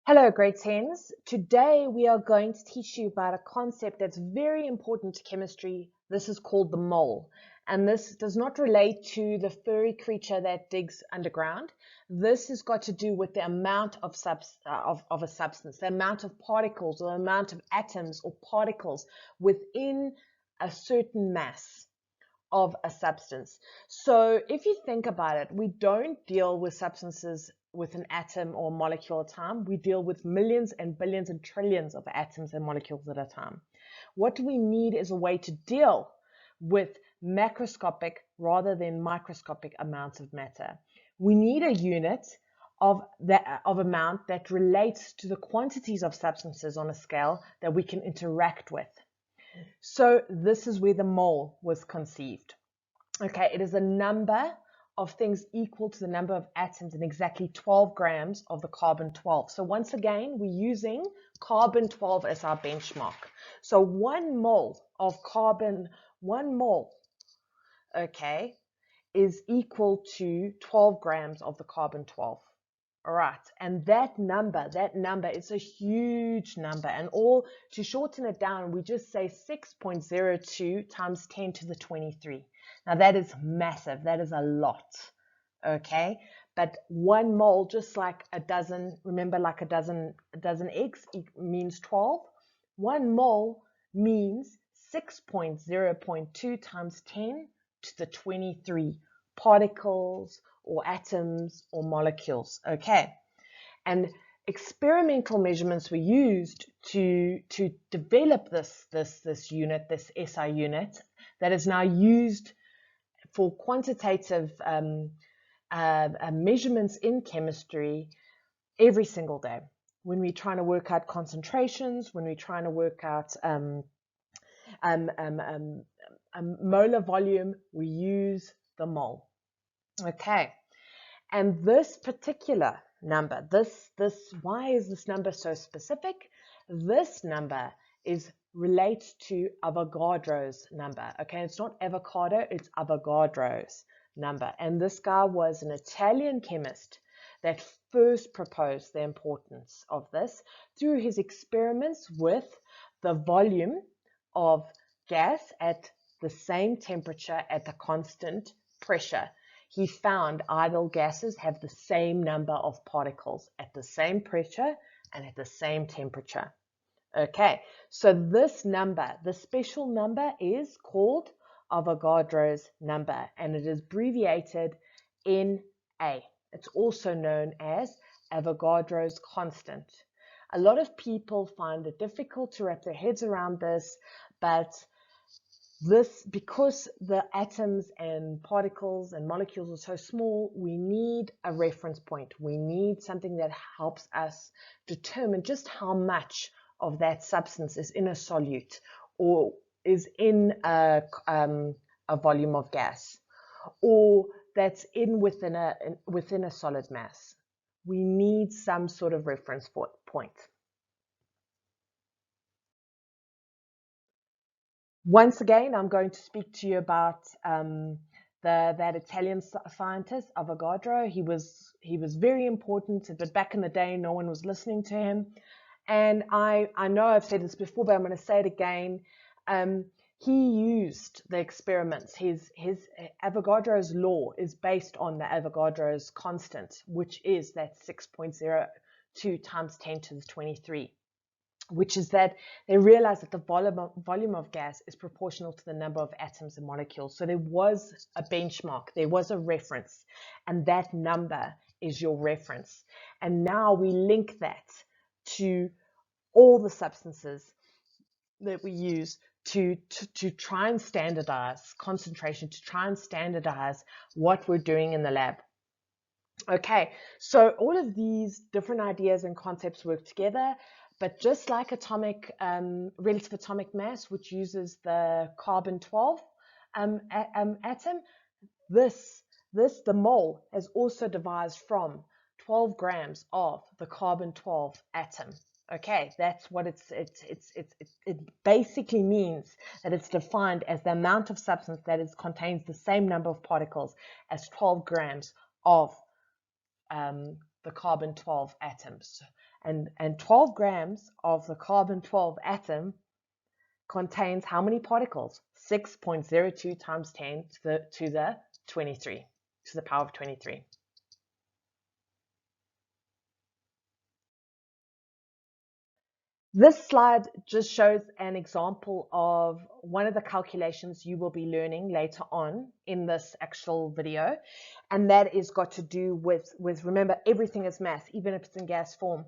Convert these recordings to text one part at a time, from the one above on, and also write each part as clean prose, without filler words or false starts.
Hello, grade 10s. Today we are going to teach you about a concept that's very important to chemistry. This is called the mole. And this does not relate to the furry creature that digs underground. This has got to do with the amount of a substance, the amount of particles or amount of atoms or particles within a certain mass of a substance. So if you think about it, we don't deal with substances with an atom or molecule at a time. We deal with millions and billions and trillions of atoms and molecules at a time. What we need is a way to deal with macroscopic rather than microscopic amounts of matter. We need a unit of amount that relates to the quantities of substances on a scale that we can interact with. So this is where the mole was conceived. Okay, it is a number of things equal to the number of atoms in exactly 12 grams of the carbon 12. So once again, we're using carbon 12 as our benchmark. So 1 mole of carbon, 1 mole, okay, is equal to 12 grams of the carbon 12. All right, and that number is a huge number, and to shorten it down, we just say 6.02 times 10 to the 23. Now that is massive, that is a lot, okay? But 1 mole, just like a dozen, remember like a dozen eggs means 12, 1 mole means 6.0.2 times 10 to the 23 particles or atoms or molecules, okay? And experimental measurements were used to develop this unit, this SI unit, that is now used for quantitative measurements in chemistry every single day. When we're trying to work out concentrations, when we're trying to work out molar volume, we use the mole. Okay, and this particular number, why is this number so specific? This number relates to Avogadro's number. Okay, it's not avocado, it's Avogadro's number. And this guy was an Italian chemist that first proposed the importance of this through his experiments with the volume of gas at the same temperature at the constant pressure. He found idle gases have the same number of particles at the same pressure and at the same temperature. Okay, so this number, the special number, is called Avogadro's number, and it is abbreviated Na. It's also known as Avogadro's constant. A lot of people find it difficult to wrap their heads around this, but because the atoms and particles and molecules are so small, we need a reference point. We need something that helps us determine just how much of that substance is in a solute or is in a volume of gas, or that's within a solid mass. We need some sort of reference point. Once again, I'm going to speak to you about that Italian scientist, Avogadro. He was very important, but back in the day, no one was listening to him. And I know I've said this before, but I'm going to say it again. He used the experiments. His Avogadro's law is based on the Avogadro's constant, which is that 6.02 times 10 to the 23. Which is that they realized that the volume of gas is proportional to the number of atoms and molecules. So there was a benchmark, there was a reference, and that number is your reference. And now we link that to all the substances that we use to try and standardize concentration, to try and standardize what we're doing in the lab. Okay, so all of these different ideas and concepts work together. But just like relative atomic mass, which uses the carbon 12 atom, the mole has also devised from 12 grams of the carbon 12 atom. Okay, that's what it basically means, that it's defined as the amount of substance that contains the same number of particles as 12 grams of the carbon 12 atoms. And 12 grams of the carbon-12 atom contains how many particles? 6.02 times 10 to the 23, to the power of 23. This slide just shows an example of one of the calculations you will be learning later on in this actual video. And that is got to do with remember, everything is mass, even if it's in gas form.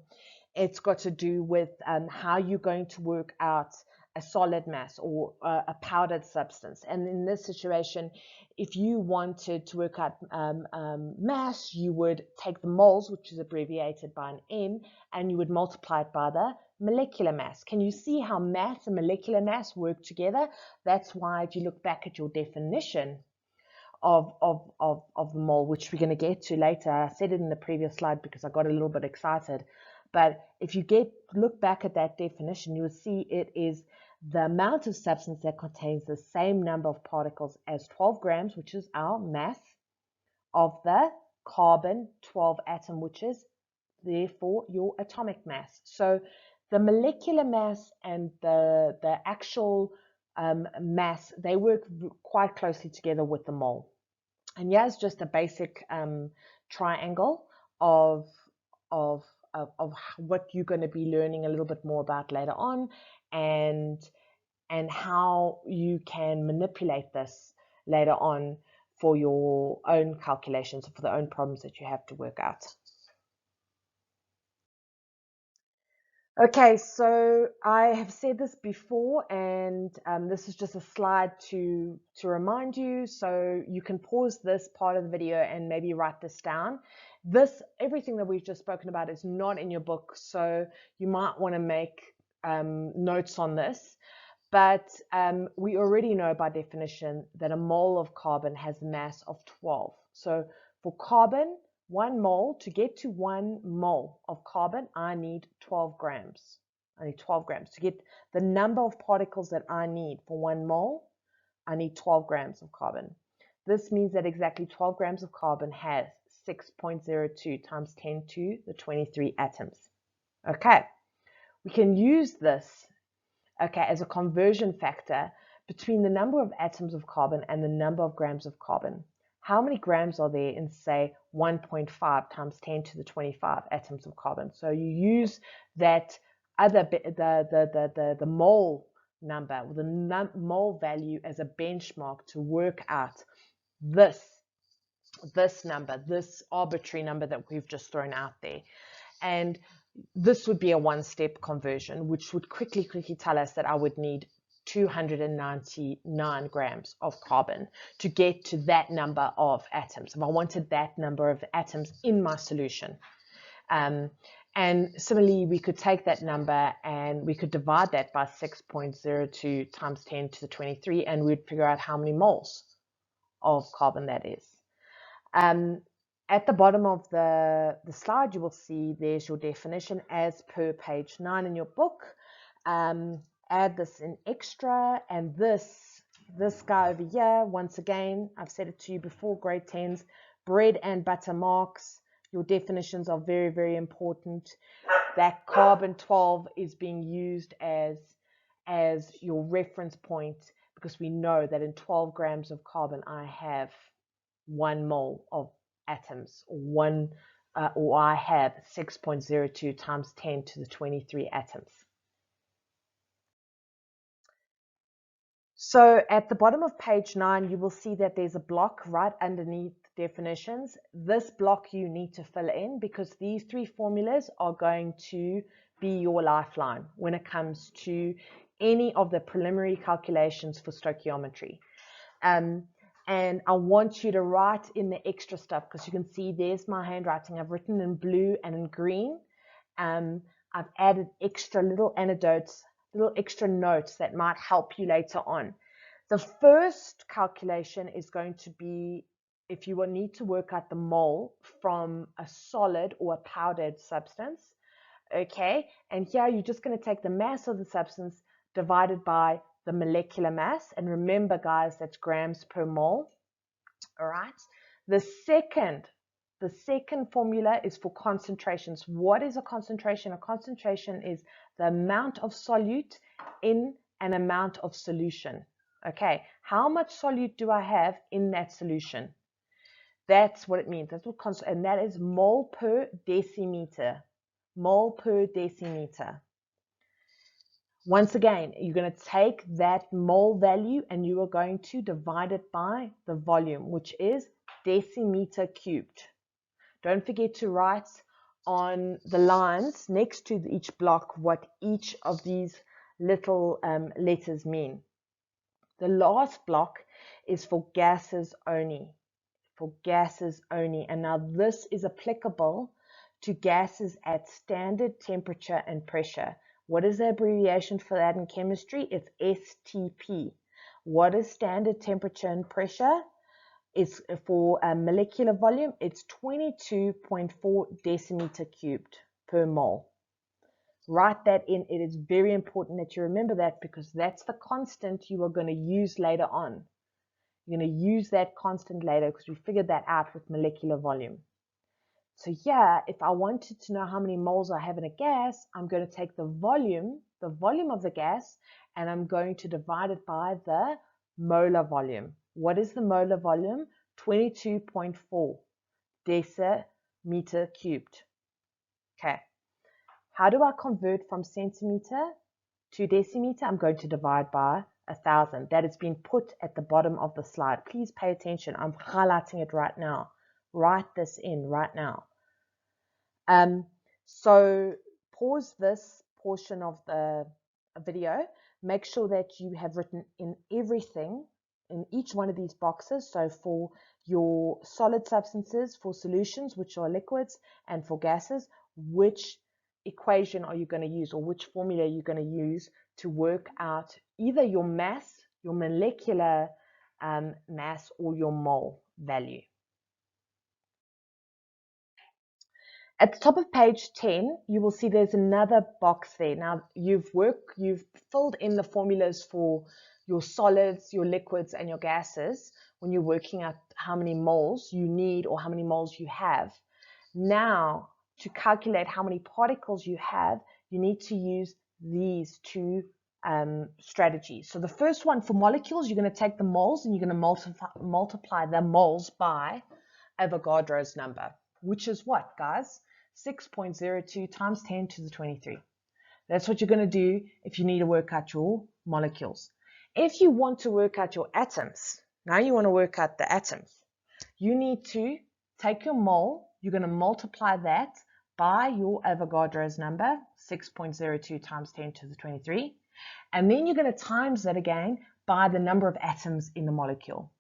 It's got to do with how you're going to work out a solid mass or a powdered substance. And in this situation, if you wanted to work out mass, you would take the moles, which is abbreviated by an M, and you would multiply it by the molecular mass. Can you see how mass and molecular mass work together? That's why if you look back at your definition of the mole, which we're going to get to later. I said it in the previous slide because I got a little bit excited. But if you look back at that definition, you will see it is the amount of substance that contains the same number of particles as 12 grams, which is our mass, of the carbon-12 atom, which is therefore your atomic mass. So the molecular mass and the actual mass, they work quite closely together with the mole. And here's just a basic triangle of what you're going to be learning a little bit more about later on, and how you can manipulate this later on for your own calculations, for the own problems that you have to work out. Okay, so I have said this before, and this is just a slide to remind you, so you can pause this part of the video and maybe write this down. Everything that we've just spoken about is not in your book, so you might want to make notes on this. But we already know by definition that a mole of carbon has a mass of 12. So for carbon, 1 mole, to get to 1 mole of carbon, I need 12 grams. I need 12 grams. To get the number of particles that I need for 1 mole, I need 12 grams of carbon. This means that exactly 12 grams of carbon has 6.02 times 10 to the 23 atoms. Okay, we can use this as a conversion factor between the number of atoms of carbon and the number of grams of carbon. How many grams are there in, say, 1.5 times 10 to the 25 atoms of carbon? So you use that other the mole number, or the mole value, as a benchmark to work out this number, this arbitrary number that we've just thrown out there. And this would be a one-step conversion, which would quickly tell us that I would need 299 grams of carbon to get to that number of atoms, if I wanted that number of atoms in my solution. And similarly, we could take that number and we could divide that by 6.02 times 10 to the 23, and we'd figure out how many moles of carbon that is. At the bottom of the slide, you will see there's your definition as per page 9 in your book. Add this in extra, and this guy over here, once again, I've said it to you before, grade 10s, bread and butter marks. Your definitions are very, very important. That carbon-12 is being used as your reference point, because we know that in 12 grams of carbon, I have 1 mole of atoms, or I have 6.02 times 10 to the 23 atoms. So at the bottom of page 9, you will see that there's a block right underneath definitions. This block you need to fill in, because these 3 formulas are going to be your lifeline when it comes to any of the preliminary calculations for stoichiometry. And I want you to write in the extra stuff, because you can see there's my handwriting. I've written in blue and in green. I've added extra little anecdotes, little extra notes that might help you later on. The first calculation is going to be if you will need to work out the mole from a solid or a powdered substance. Okay, and here you're just going to take the mass of the substance divided by the molecular mass, and remember, guys, that's grams per mole. All right. The second The second formula is for concentrations. What is a concentration? A concentration is the amount of solute in an amount of solution. Okay, how much solute do I have in that solution? That's what it means. That's what and that is mole per decimeter. Mole per decimeter. Once again, you're going to take that mole value and you are going to divide it by the volume, which is decimeter cubed. Don't forget to write on the lines next to each block what each of these little letters mean. The last block is for gases only. For gases only. And now this is applicable to gases at standard temperature and pressure. What is the abbreviation for that in chemistry? It's STP. What is standard temperature and pressure? It's for a molecular volume. It's 22.4 decimeter cubed per mole. Write that in. It is very important that you remember that because that's the constant you are going to use later on. You're going to use that constant later because we figured that out with molecular volume. So yeah, if I wanted to know how many moles I have in a gas, I'm going to take the volume of the gas, and I'm going to divide it by the molar volume. What is the molar volume? 22.4 decimeter cubed. Okay. How do I convert from centimeter to decimeter? I'm going to divide by 1,000. That has been put at the bottom of the slide. Please pay attention. I'm highlighting it right now. Write this in right now. So pause this portion of the video. Make sure that you have written in everything in each one of these boxes. So for your solid substances, for solutions, which are liquids, and for gases, which equation are you going to use, or which formula you're going to use to work out either your mass, your molecular mass, or your mole value. At the top of page 10, you will see there's another box there. Now, you've filled in the formulas for your solids, your liquids, and your gases when you're working out how many moles you need or how many moles you have. Now, to calculate how many particles you have, you need to use these two strategies. So the first one, for molecules, you're going to take the moles and you're going to multiply the moles by Avogadro's number, which is what, guys? 6.02 times 10 to the 23. That's what you're going to do if you need to work out your molecules. If you want to work out your atoms, now you want to work out the atoms, you need to take your mole, you're going to multiply that by your Avogadro's number, 6.02 times 10 to the 23, and then you're going to times that again by the number of atoms in the molecule.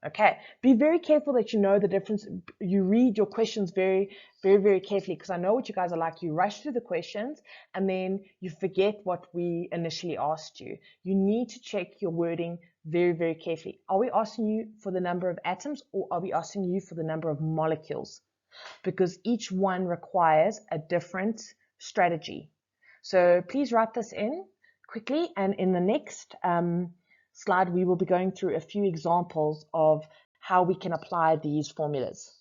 Okay, be very careful that you know the difference. You read your questions very, very, very carefully, because I know what you guys are like. You rush through the questions and then you forget what we initially asked you. You need to check your wording very, very carefully. Are we asking you for the number of atoms, or are we asking you for the number of molecules? Because each one requires a different strategy. So please write this in quickly, and in the next slide, we will be going through a few examples of how we can apply these formulas.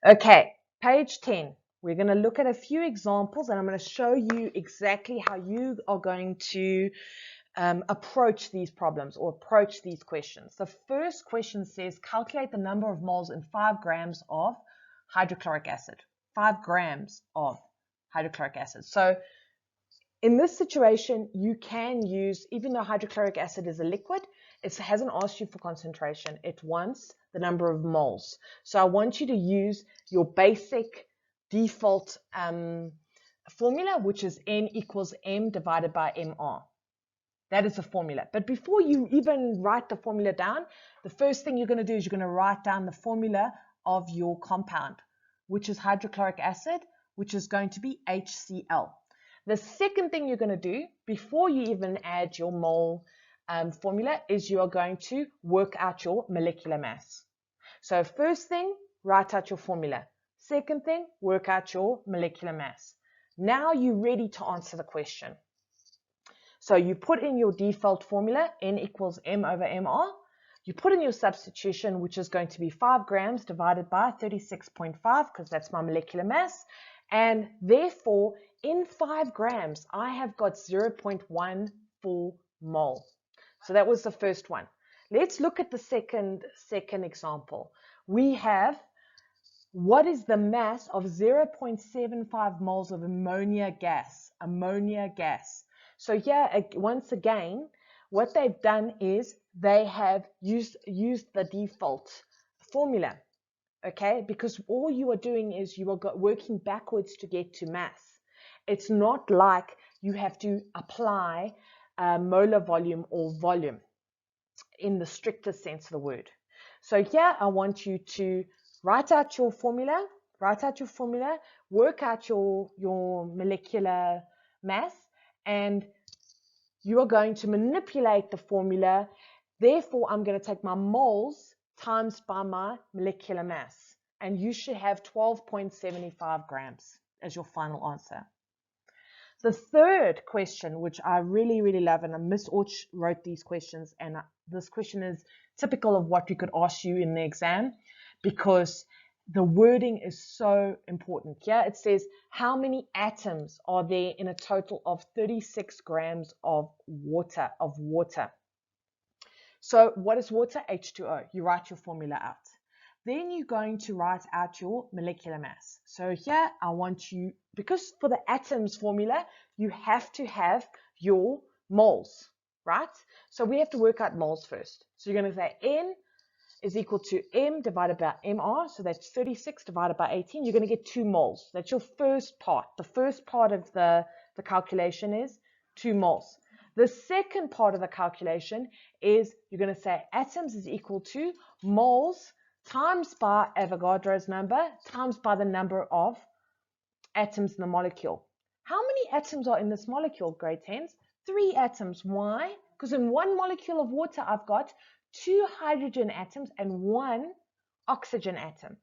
Okay, page 10. We're going to look at a few examples, and I'm going to show you exactly how you are going to approach these problems or approach these questions. The first question says, calculate the number of moles in 5 grams of hydrochloric acid. 5 grams of hydrochloric acid. So in this situation, you can use, even though hydrochloric acid is a liquid, it hasn't asked you for concentration. It wants the number of moles. So I want you to use your basic default formula, which is N equals M divided by MR. That is the formula. But before you even write the formula down, the first thing you're going to do is you're going to write down the formula of your compound, which is hydrochloric acid, which is going to be HCl. The second thing you're going to do before you even add your mole formula is you are going to work out your molecular mass. So first thing, write out your formula. Second thing, work out your molecular mass. Now you're ready to answer the question. So you put in your default formula, N equals M over MR. You put in your substitution, which is going to be 5 grams divided by 36.5, because that's my molecular mass. And therefore, in 5 grams, I have got 0.14 mole. So that was the first one. Let's look at the second example. We have, what is the mass of 0.75 moles of ammonia gas? Ammonia gas. So here, once again, what they've done is they have used the default formula, okay? Because all you are doing is you are working backwards to get to mass. It's not like you have to apply molar volume or volume in the strictest sense of the word. So here I want you to write out your formula, work out your molecular mass, and you are going to manipulate the formula. Therefore, I'm going to take my moles times by my molecular mass, and you should have 12.75 grams as your final answer. The third question, which I really, really love, and Miss Orch wrote these questions, and this question is typical of what we could ask you in the exam, because the wording is so important. Here it says, how many atoms are there in a total of 36 grams of water? So what is water? H2O. You write your formula out. Then you're going to write out your molecular mass. So here I want you, because for the atoms formula, you have to have your moles, right? So we have to work out moles first. So you're going to say N is equal to M divided by MR. So that's 36 divided by 18. You're going to get 2 moles. That's your first part. The first part of the calculation is 2 moles. The second part of the calculation is you're going to say atoms is equal to moles times by Avogadro's number times by the number of atoms in the molecule. How many atoms are in this molecule, grade 10s? 3 atoms. Why? Because in one molecule of water, I've got 2 hydrogen atoms and 1 oxygen atom.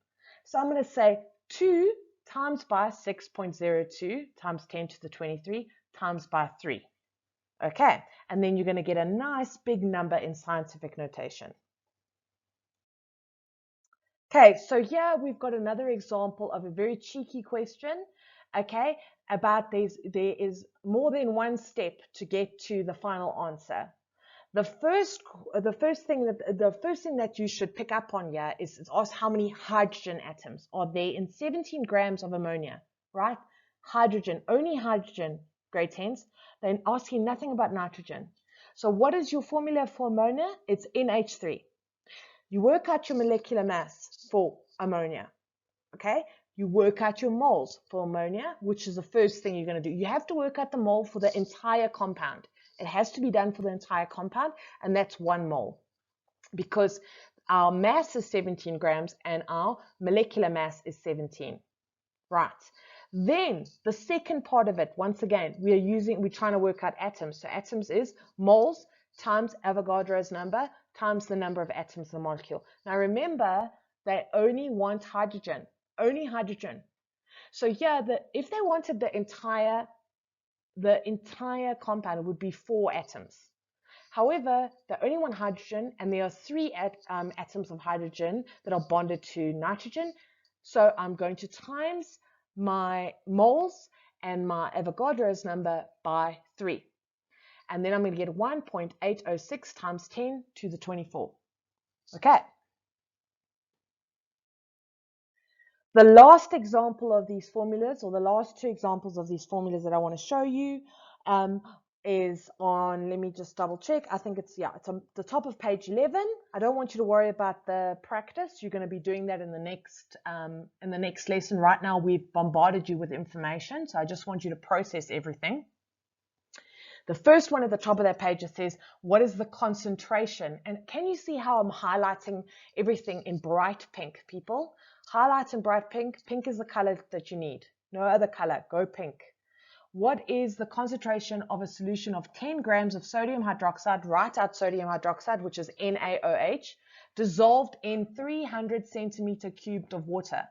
So I'm going to say 2 times by 6.02 times 10 to the 23 times by 3. Okay, and then you're going to get a nice big number in scientific notation. Okay, so here we've got another example of a very cheeky question, okay, about there is more than one step to get to the final answer. The first thing that you should pick up on here is ask how many hydrogen atoms are there in 17 grams of ammonia, right? Hydrogen, only hydrogen, grade 10s. They're asking nothing about nitrogen. So what is your formula for ammonia? It's NH3. You work out your molecular mass for ammonia, okay? You work out your moles for ammonia, which is the first thing you're going to do. You have to work out the mole for the entire compound. It has to be done for the entire compound, and that's 1 mole, because our mass is 17 grams and our molecular mass is 17, right? Then the second part of it, once again, we're trying to work out atoms. So atoms is moles times Avogadro's number times the number of atoms in the molecule. Now remember, they only want hydrogen, only hydrogen. So here, if they wanted the entire compound, it would be 4 atoms. However, they only want hydrogen, and there are 3 atoms of hydrogen that are bonded to nitrogen. So I'm going to times my moles and my Avogadro's number by 3. And then I'm going to get 1.806 times 10 to the 24. Okay. The last example of these formulas, or the last 2 examples of these formulas that I want to show you, is on, let me just double check. I think it's on the top of page 11. I don't want you to worry about the practice. You're going to be doing that in the next lesson. Right now, we've bombarded you with information, so I just want you to process everything. The first one at the top of that page, it says, what is the concentration? And can you see how I'm highlighting everything in bright pink, people? Highlight in bright pink. Pink is the color that you need. No other color. Go pink. What is the concentration of a solution of 10 grams of sodium hydroxide? Write out sodium hydroxide, which is NaOH, dissolved in 300 centimeter cubed of water.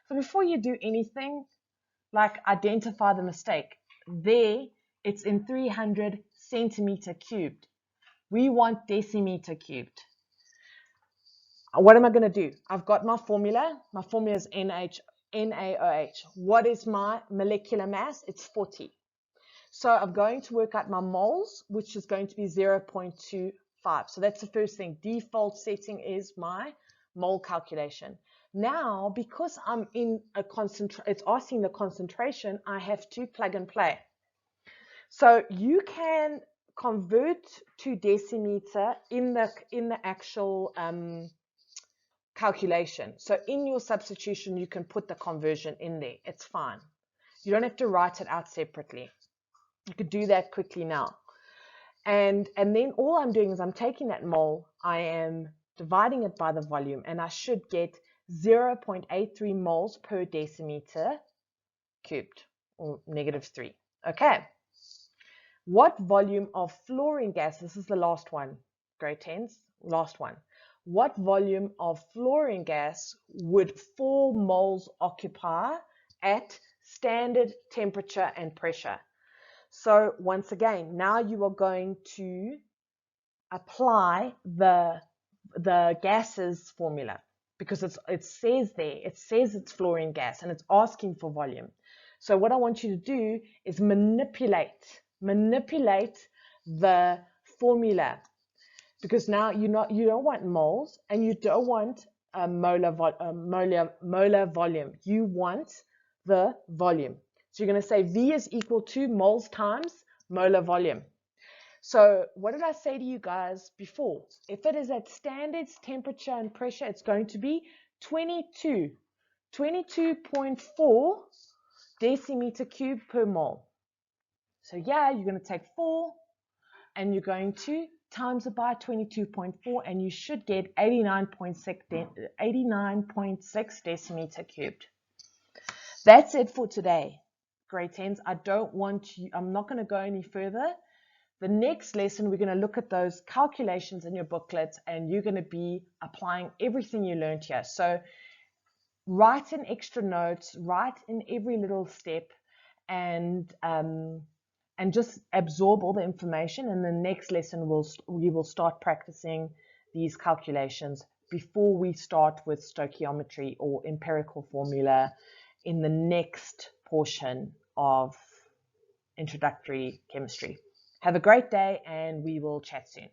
So before you do anything, like identify the mistake, there it's in 300 centimeter cubed. We want decimeter cubed. what am I going to do? I've got my formula. My formula is NaOH. What is my molecular mass? It's 40. So I'm going to work out my moles, which is going to be 0.25. So that's the first thing. Default setting is my mole calculation. Now, because I'm in a it's asking the concentration, I have to plug and play. So you can convert to decimeter in the actual calculation. So in your substitution, you can put the conversion in there. It's fine. You don't have to write it out separately. You could do that quickly now. And then all I'm doing is I'm taking that mole, I am dividing it by the volume, and I should get 0.83 moles per decimeter cubed, or -3. Okay. What volume of fluorine gas, this is the last one, grade 10s, last one. What volume of fluorine gas would 4 moles occupy at standard temperature and pressure? So once again, now you are going to apply the gases formula, because it says there, it says it's fluorine gas and it's asking for volume. So what I want you to do is manipulate the formula, because now you don't want moles and you don't want molar volume. You want the volume. So you're going to say V is equal to moles times molar volume. So what did I say to you guys before? If it is at standard temperature and pressure, it's going to be 22.4 decimeter cube per mole. So yeah, you're going to take 4 and you're going to times it by 22.4 and you should get 89.6 decimeter cubed. That's it for today, grade 10s. I'm not going to go any further. The next lesson, we're going to look at those calculations in your booklet and you're going to be applying everything you learned here. So write in extra notes, write in every little step, and just absorb all the information. And the next lesson, you will start practicing these calculations before we start with stoichiometry or empirical formula in the next portion of introductory chemistry. Have a great day and we will chat soon.